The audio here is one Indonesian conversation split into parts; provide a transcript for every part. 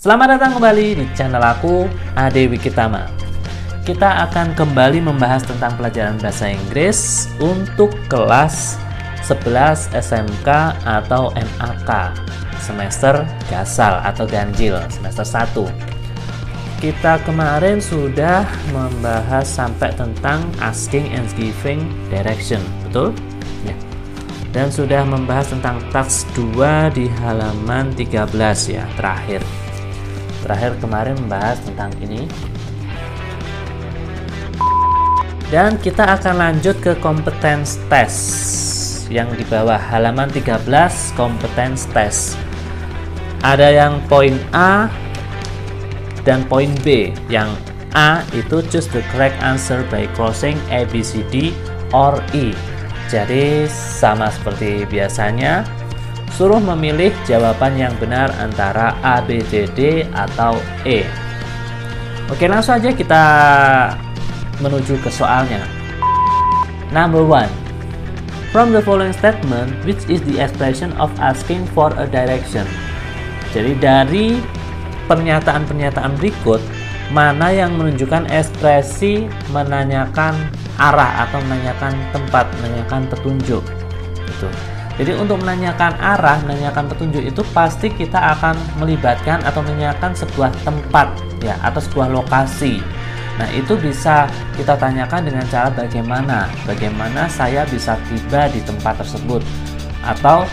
Selamat datang kembali di channel aku, Ade Wikitama. Kita akan kembali membahas tentang pelajaran bahasa Inggris untuk kelas 11 SMK atau MAK, semester gasal atau ganjil, semester 1. Kita kemarin sudah membahas sampai tentang asking and giving direction, betul? Ya. Dan sudah membahas tentang task 2 di halaman 13 ya, terakhir kemarin membahas tentang ini. Dan kita akan lanjut ke competence test yang di bawah halaman 13, competence test. Ada yang poin A dan poin B. Yang A itu choose the correct answer by crossing A, B, C, D or E. Jadi sama seperti biasanya, suruh memilih jawaban yang benar antara A, B, C, D atau E. Oke, langsung aja kita menuju ke soalnya. Number 1. From the following statement, which is the expression of asking for a direction? Jadi dari pernyataan-pernyataan berikut, mana yang menunjukkan ekspresi menanyakan arah atau menanyakan tempat, menanyakan petunjuk. Gitu. Jadi untuk menanyakan arah, menanyakan petunjuk itu pasti kita akan melibatkan atau menanyakan sebuah tempat ya, atau sebuah lokasi. Nah, itu bisa kita tanyakan dengan cara bagaimana saya bisa tiba di tempat tersebut, atau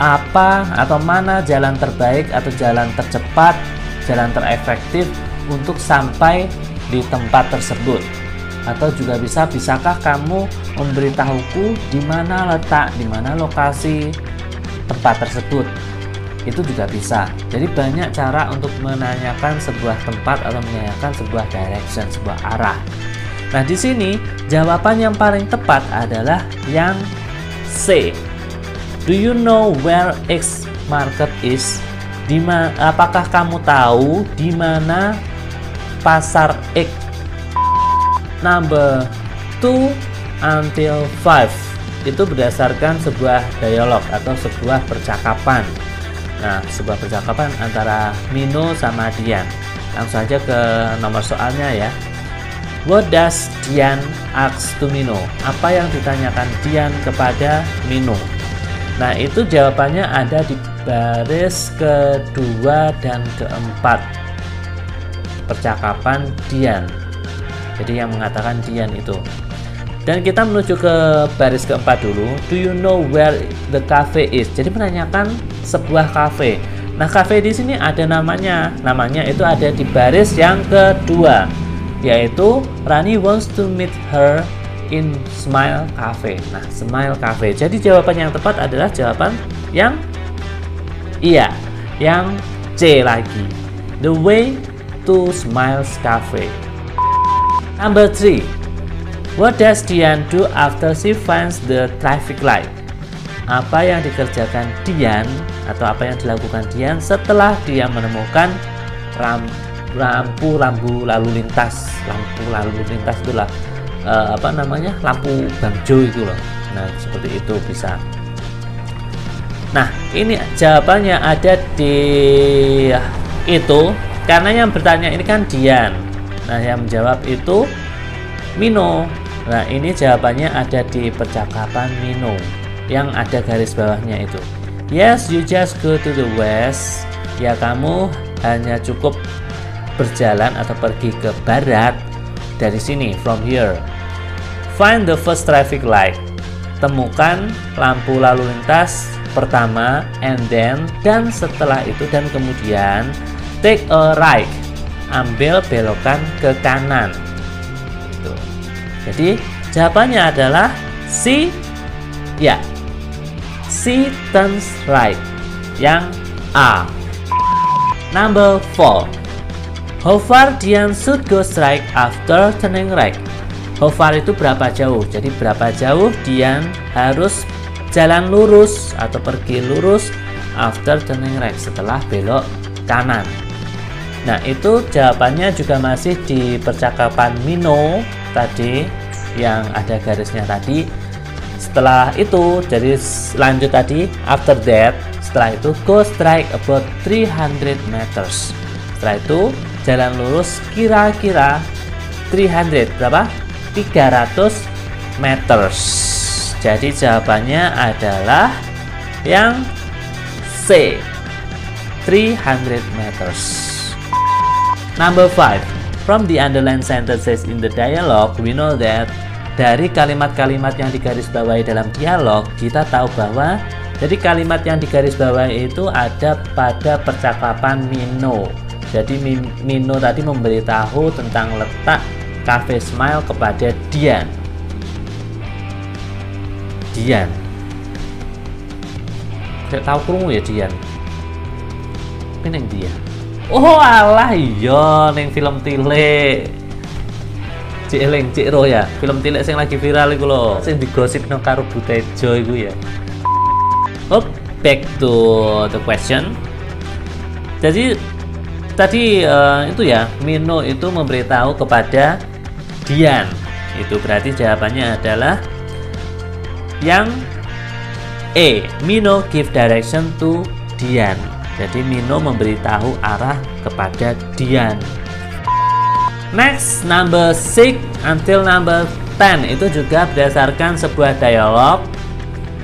apa atau mana jalan terbaik atau jalan tercepat, jalan terefektif untuk sampai di tempat tersebut. Atau juga bisakah kamu memberitahuku di mana letak, di mana lokasi tempat tersebut? Itu juga bisa. Jadi banyak cara untuk menanyakan sebuah tempat atau menanyakan sebuah direction, sebuah arah. Nah, di sini jawaban yang paling tepat adalah yang C. Do you know where X market is? Apakah kamu tahu di mana pasar X? Number 2 until 5 itu berdasarkan sebuah dialog atau sebuah percakapan. Nah, sebuah percakapan antara Mino sama Dian. Langsung aja ke nomor soalnya ya. What does Dian ask to Mino? Apa yang ditanyakan Dian kepada Mino? Nah, itu jawabannya ada di baris kedua dan keempat percakapan Dian. Jadi yang mengatakan Dian itu. Dan kita menuju ke baris keempat dulu. Do you know where the cafe is? Jadi menanyakan sebuah cafe. Nah, cafe di sini ada namanya. Namanya itu ada di baris yang kedua, yaitu Rani wants to meet her in Smile Cafe. Nah, Smile Cafe. Jadi jawaban yang tepat adalah jawaban yang iya, yang C lagi. The way to Smiles Cafe. Number 3. What does Dian do after she finds the traffic light? Apa yang dikerjakan Dian atau apa yang dilakukan Dian setelah dia menemukan lampu lalu lintas. Lampu lalu lintas itulah lampu bangjo itu loh. Nah, seperti itu bisa. Nah, ini jawabannya ada di itu karena yang bertanya ini kan Dian. Nah, yang menjawab itu Mino. Nah, ini jawabannya ada di percakapan Mino yang ada garis bawahnya itu. Yes, you just go to the west. Ya, kamu hanya cukup berjalan atau pergi ke barat dari sini, from here. Find the first traffic light. Temukan lampu lalu lintas pertama, and then, dan setelah itu, dan kemudian take a right. Ambil belokan ke kanan. Tuh. Jadi jawabannya adalah C. Ya, C turns right. Yang A. Number 4. How far Dian should go straight after turning right? How far itu berapa jauh? Jadi berapa jauh Dian harus jalan lurus atau pergi lurus after turning right, setelah belok kanan. Nah, itu jawabannya juga masih di percakapan Mino tadi yang ada garisnya tadi. Setelah itu, jadi lanjut tadi, after that, Setelah itu go straight about 300 meters. Setelah itu jalan lurus kira-kira 300 berapa? 300 meters. Jadi jawabannya adalah yang C, 300 meters. Number 5. From the underlined sentences in the dialogue, we know that dari kalimat-kalimat yang digarisbawahi dalam dialog, kita tahu bahwa jadi kalimat yang digarisbawahi itu ada pada percakapan Mino. Jadi Mino tadi memberitahu tentang letak Cafe Smile kepada Dian. Dian. Saya tahu krungu ya Dian. Tapi neng dia. Oh alah iya neng film Tile. Cik eling Cik Ro ya. Film Tile yang lagi viral iku lho. Sing digosipno karo Butejo iku ya. Oh, back to the question. Jadi tadi itu ya, Mino itu memberitahu kepada Dian. Itu berarti jawabannya adalah yang E. Mino give direction to Dian. Jadi Mino memberitahu arah kepada Dian. Next, number 6 until number 10 itu juga berdasarkan sebuah dialog.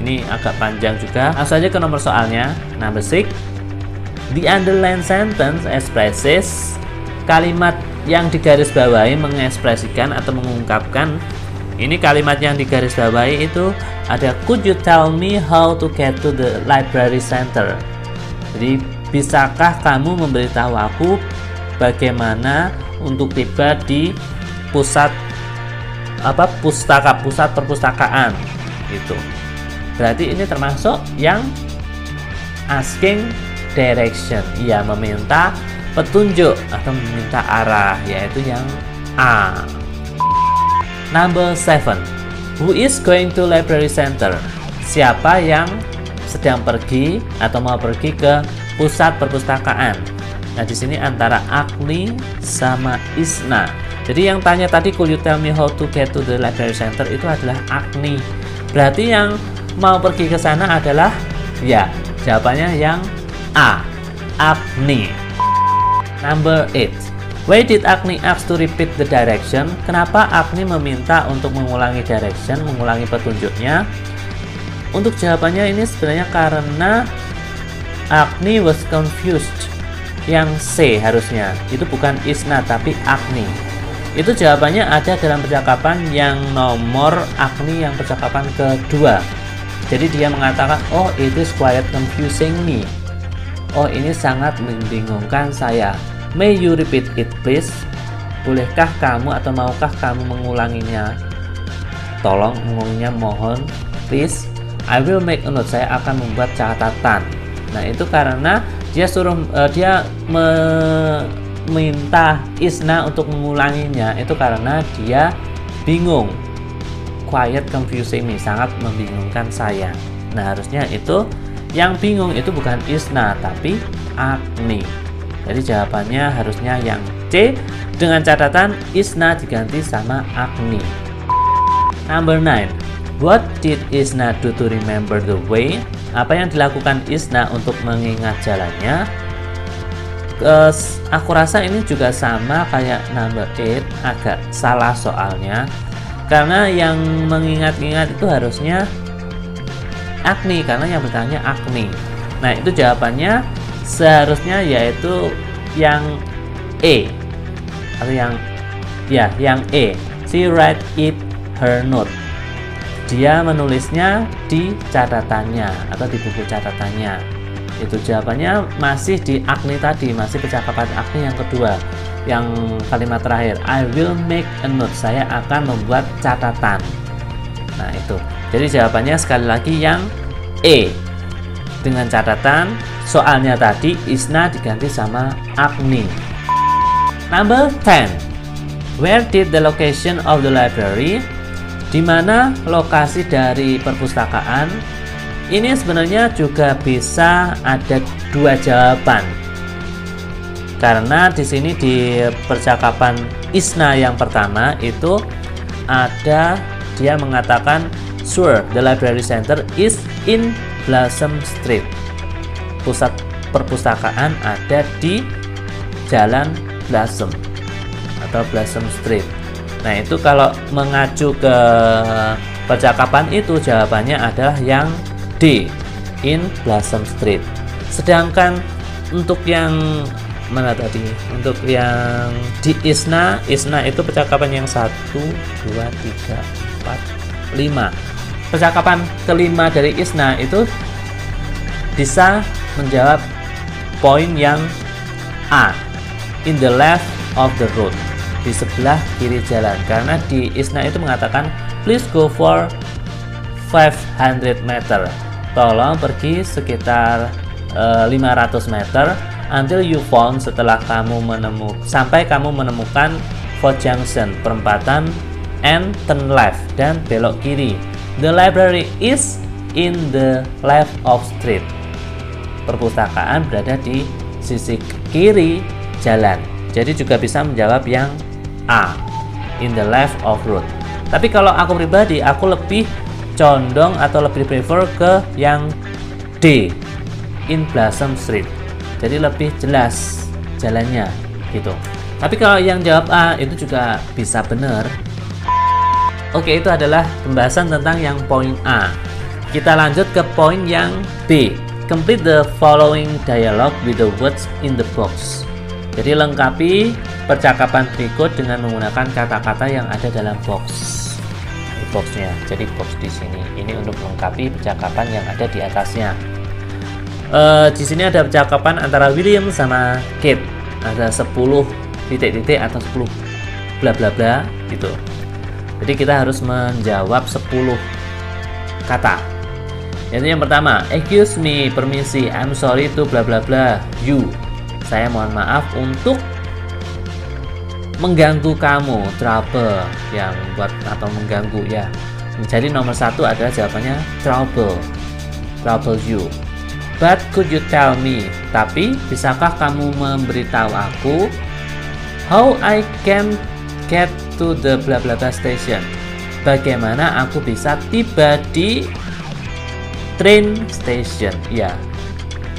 Ini agak panjang juga. Langsung aja ke nomor soalnya. Number 6. The underlined sentence expresses, kalimat yang digarisbawahi mengekspresikan atau mengungkapkan. Ini kalimat yang digarisbawahi itu ada could you tell me how to get to the library center. Jadi bisakah kamu memberitahu aku bagaimana untuk tiba di pusat perpustakaan gitu. Berarti ini termasuk yang asking direction, ia meminta petunjuk atau meminta arah, yaitu yang A. Number 7. Who is going to library center? Siapa yang sedang pergi atau mau pergi ke pusat perpustakaan? Nah, di sini antara Agni sama Isna. Jadi yang tanya tadi could you tell me how to get to the library center itu adalah Agni. Berarti yang mau pergi ke sana adalah ya, jawabannya yang A, Agni. Number 8. Why did Agni ask to repeat the direction? Kenapa Agni meminta untuk mengulangi direction, mengulangi petunjuknya? Untuk jawabannya ini sebenarnya karena Agni was confused. Yang C harusnya, itu bukan Isna tapi Agni. Itu jawabannya ada dalam percakapan yang nomor Agni yang percakapan kedua. Jadi dia mengatakan, oh it is quite confusing me. Oh ini sangat membingungkan saya. May you repeat it please? Bolehkah kamu atau maukah kamu mengulanginya? Tolong mengulanginya, mohon please. I will make a note. Saya akan membuat catatan. Nah itu karena dia meminta Isna untuk mengulanginya. Itu karena dia bingung. Quiet confusing me, sangat membingungkan saya. Nah harusnya itu yang bingung itu bukan Isna tapi Agni. Jadi jawabannya harusnya yang C, dengan catatan Isna diganti sama Agni. Number 9. What did Isna do to remember the way? Apa yang dilakukan Isna untuk mengingat jalannya? Aku rasa ini juga sama kayak number 8, agak salah soalnya. Karena yang mengingat-ingat itu harusnya Agni, karena yang bertanya Agni. Nah itu jawabannya seharusnya yaitu yang E atau yang E. She write it her note. Dia menulisnya di catatannya atau di buku catatannya. Itu jawabannya masih di Agni tadi, masih percakapan Agni yang kedua. Yang kalimat terakhir, I will make a note. Saya akan membuat catatan. Nah itu. Jadi jawabannya sekali lagi yang E. Dengan catatan soalnya tadi Isna diganti sama Agni. Number 10. Where did the location of the library? Di mana lokasi dari perpustakaan? Ini sebenarnya juga bisa ada dua jawaban. Karena di sini di percakapan Isna yang pertama itu ada dia mengatakan sure the library center is in Blossom Street. pusat perpustakaan ada di Jalan Blossom atau Blossom Street. Nah, itu kalau mengacu ke percakapan itu jawabannya adalah yang D, in Blossom Street. Sedangkan untuk yang mana tadi? Untuk yang di Isna itu percakapan yang 1, 2, 3, 4, 5. Percakapan kelima dari Isna itu bisa menjawab poin yang A, in the left of the road, di sebelah kiri jalan. Karena di Isna itu mengatakan please go for 500 meter, tolong pergi sekitar 500 meter until you found, setelah kamu sampai kamu menemukan Ford Junction, perempatan, and turn left, dan belok kiri. The library is in the left of street. Perpustakaan berada di sisi kiri jalan. Jadi juga bisa menjawab yang A, in the left of road. Tapi kalau aku pribadi, aku lebih condong atau lebih prefer ke yang D, in Blossom Street. Jadi lebih jelas jalannya gitu. Tapi kalau yang jawab A itu juga bisa benar. Oke, itu adalah pembahasan tentang yang poin A. Kita lanjut ke poin yang B. Complete the following dialogue with the words in the box. Jadi lengkapi percakapan berikut dengan menggunakan kata-kata yang ada dalam box. Di boxnya. Jadi box di sini. Ini untuk melengkapi percakapan yang ada di atasnya. Di sini ada percakapan antara William sama Kate. Ada 10 titik-titik atau 10 bla bla bla gitu. Jadi kita harus menjawab 10 kata. Yaitu yang pertama, excuse me, permisi, I'm sorry to bla bla bla you. Saya mohon maaf untuk mengganggu kamu, trouble, yang buat atau mengganggu ya. Jadi nomor 1 adalah jawabannya trouble you. But could you tell me? Tapi bisakah kamu memberitahu aku how I can get to the bla bla bla station? Bagaimana aku bisa tiba di train station? Ya.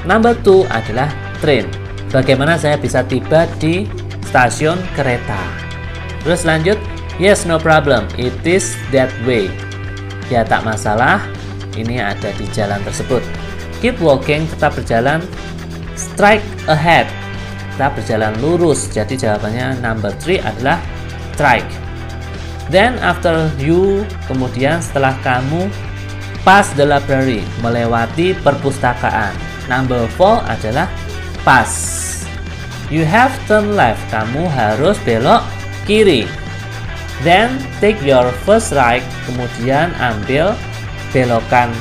Number 2 adalah train. Bagaimana saya bisa tiba di stasiun kereta? Terus lanjut, yes, no problem, it is that way. Ya, tak masalah, ini ada di jalan tersebut. Keep walking, tetap berjalan. Strike ahead, tetap berjalan lurus. Jadi jawabannya number 3 adalah strike. Then after you, kemudian setelah kamu pass the library, melewati perpustakaan. Number 4 adalah pass. You have turn left, kamu harus belok kiri. Then take your first right, kemudian ambil belokan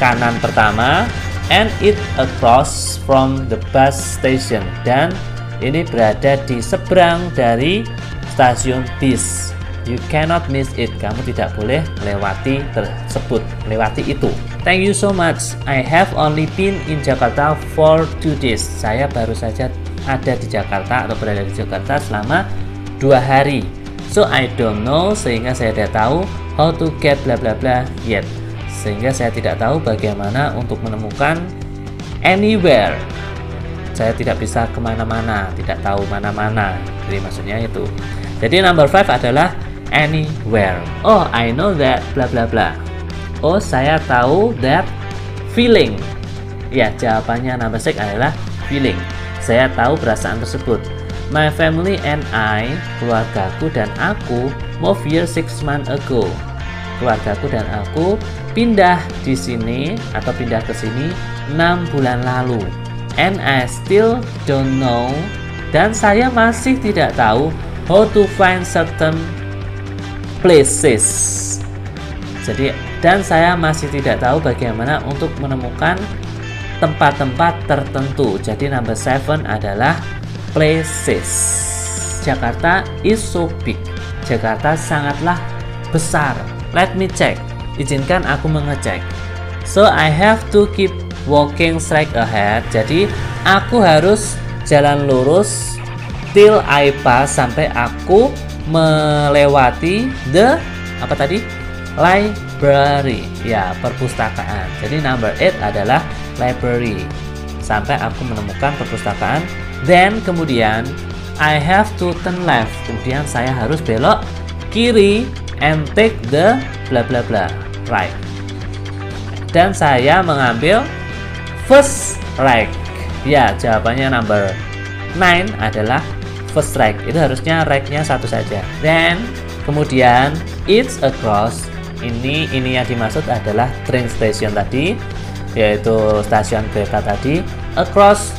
kanan pertama, and it across from the bus station, dan ini berada di seberang dari stasiun bis. You cannot miss it, kamu tidak boleh melewati tersebut, melewati itu. Thank you so much, I have only been in Jakarta for 2 days. Saya baru saja ada di Jakarta atau berada di Jakarta selama 2 hari. So I don't know, sehingga saya tidak tahu how to get bla bla bla yet. Sehingga saya tidak tahu bagaimana untuk menemukan anywhere. Saya tidak bisa kemana-mana, tidak tahu mana-mana. Jadi maksudnya itu. Jadi number 5 adalah anywhere. Oh, I know that bla bla bla. Oh, saya tahu that feeling. Ya, jawabannya number 6 adalah feeling. Saya tahu perasaan tersebut. My family and I, keluargaku dan aku, moved here 6 months ago. Keluargaku dan aku pindah di sini atau pindah ke sini 6 bulan lalu. And I still don't know, dan saya masih tidak tahu how to find certain places. Jadi, dan saya masih tidak tahu bagaimana untuk menemukan tempat-tempat tertentu. Jadi number 7 adalah places. Jakarta is so big. Jakarta sangatlah besar. Let me check. Izinkan aku mengecek. So I have to keep walking straight ahead. Jadi aku harus jalan lurus till I pass, sampai aku melewati the apa tadi? Library. Ya, perpustakaan. Jadi number 8 adalah library. sampai aku menemukan perpustakaan. Then kemudian I have to turn left. Kemudian saya harus belok kiri and take the bla bla bla right. Dan saya mengambil first right. Ya, jawabannya number 9 adalah first right. Itu harusnya right-nya satu saja. Then kemudian it's across. Ini yang dimaksud adalah train station tadi, yaitu stasiun kereta tadi. Across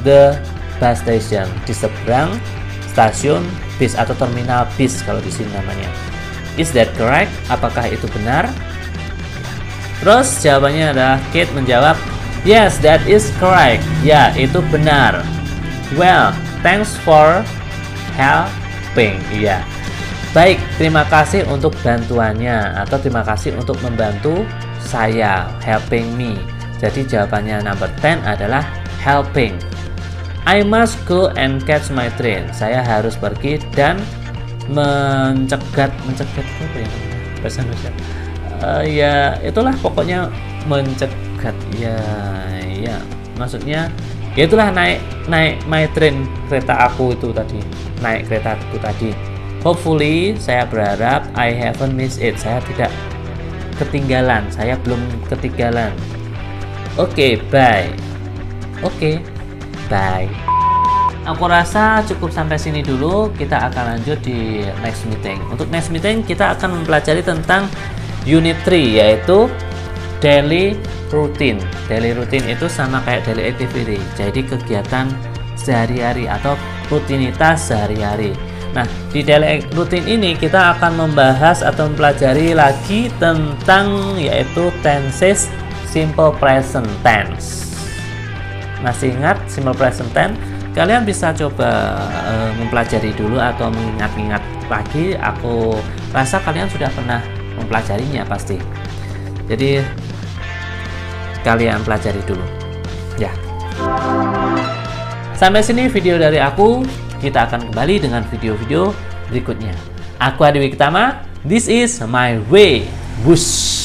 the bus station, di seberang stasiun bis atau terminal bis kalau di sini namanya. Is that correct? Apakah itu benar? Terus jawabannya adalah Kate menjawab, yes, that is correct. Ya, itu benar. Well, thanks for helping. Iya. Baik, terima kasih untuk bantuannya, atau terima kasih untuk membantu saya, helping me. Jadi jawabannya number 10 adalah helping. I must go and catch my train. Saya harus pergi dan mencegat apa ya bahasa Indonesia? Ya itulah pokoknya mencegat. Ya maksudnya ya itulah naik my train, kereta aku itu tadi, naik kereta aku tadi. Hopefully, saya berharap I haven't missed it. Saya tidak ketinggalan. Saya belum ketinggalan. Oke, bye. Oke, bye. Aku rasa cukup sampai sini dulu. Kita akan lanjut di next meeting. Untuk next meeting kita akan mempelajari tentang unit 3, yaitu daily routine. Daily routine itu sama kayak daily activity. Jadi kegiatan sehari-hari atau rutinitas sehari-hari. Nah, di daily routine ini kita akan membahas atau mempelajari lagi tentang yaitu tenses simple present tense. Masih ingat simple present tense? Kalian bisa coba mempelajari dulu atau mengingat-ingat lagi. Aku rasa kalian sudah pernah mempelajarinya pasti. Jadi kalian pelajari dulu. Ya. Sampai sini video dari aku. Kita akan kembali dengan video-video berikutnya. Aku Adi Wiktama. This is my way. Wush.